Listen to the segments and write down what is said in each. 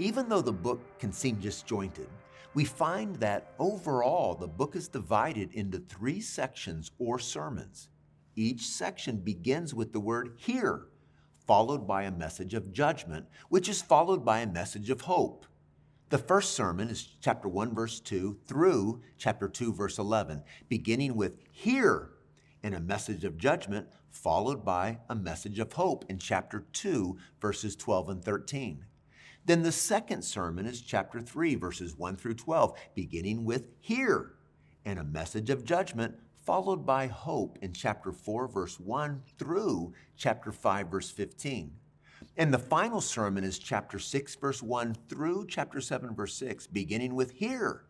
Even though the book can seem disjointed, we find that overall the book is divided into 3 sections or sermons. Each section begins with the word "hear," followed by a message of judgment, which is followed by a message of hope. The first sermon is chapter 1, verse 2 through chapter 2, verse 11, beginning with "hear" and a message of judgment, followed by a message of hope in chapter 2, verses 12 and 13. Then the second sermon is chapter 3, verses 1 through 12, beginning with "hear" and a message of judgment, followed by hope in chapter 4, verse 1 through chapter 5, verse 15. And the final sermon is chapter 6, verse 1 through chapter 7, verse 6, beginning with "hear"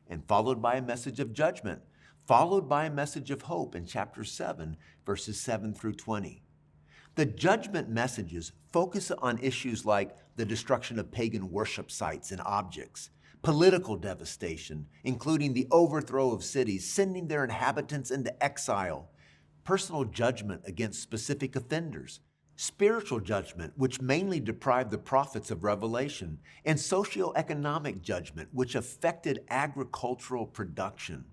and followed by a message of judgment, followed by a message of hope in chapter 7, verses 7 through 20. The judgment messages focus on issues like the destruction of pagan worship sites and objects, political devastation, including the overthrow of cities, sending their inhabitants into exile, personal judgment against specific offenders, spiritual judgment, which mainly deprived the prophets of revelation, and socioeconomic judgment, which affected agricultural production.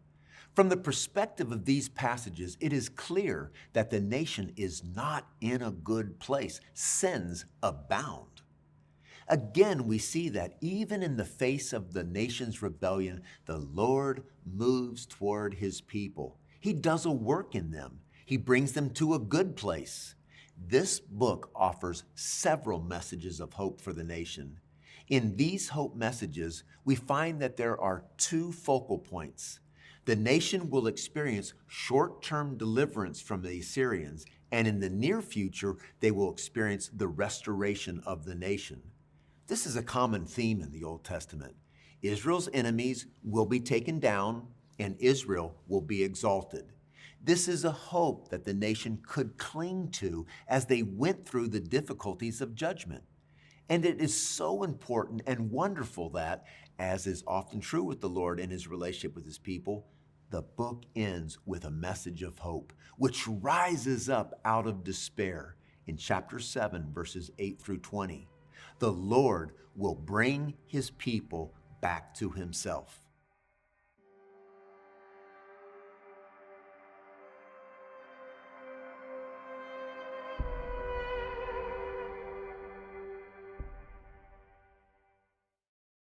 From the perspective of these passages, it is clear that the nation is not in a good place. Sins abound. Again, we see that even in the face of the nation's rebellion, the Lord moves toward his people. He does a work in them. He brings them to a good place. This book offers several messages of hope for the nation. In these hope messages, we find that there are 2 focal points. The nation will experience short-term deliverance from the Assyrians, and in the near future, they will experience the restoration of the nation. This is a common theme in the Old Testament. Israel's enemies will be taken down, and Israel will be exalted. This is a hope that the nation could cling to as they went through the difficulties of judgment. And it is so important and wonderful that, as is often true with the Lord in his relationship with his people, the book ends with a message of hope, which rises up out of despair in chapter 7, verses 8 through 20. The Lord will bring his people back to himself.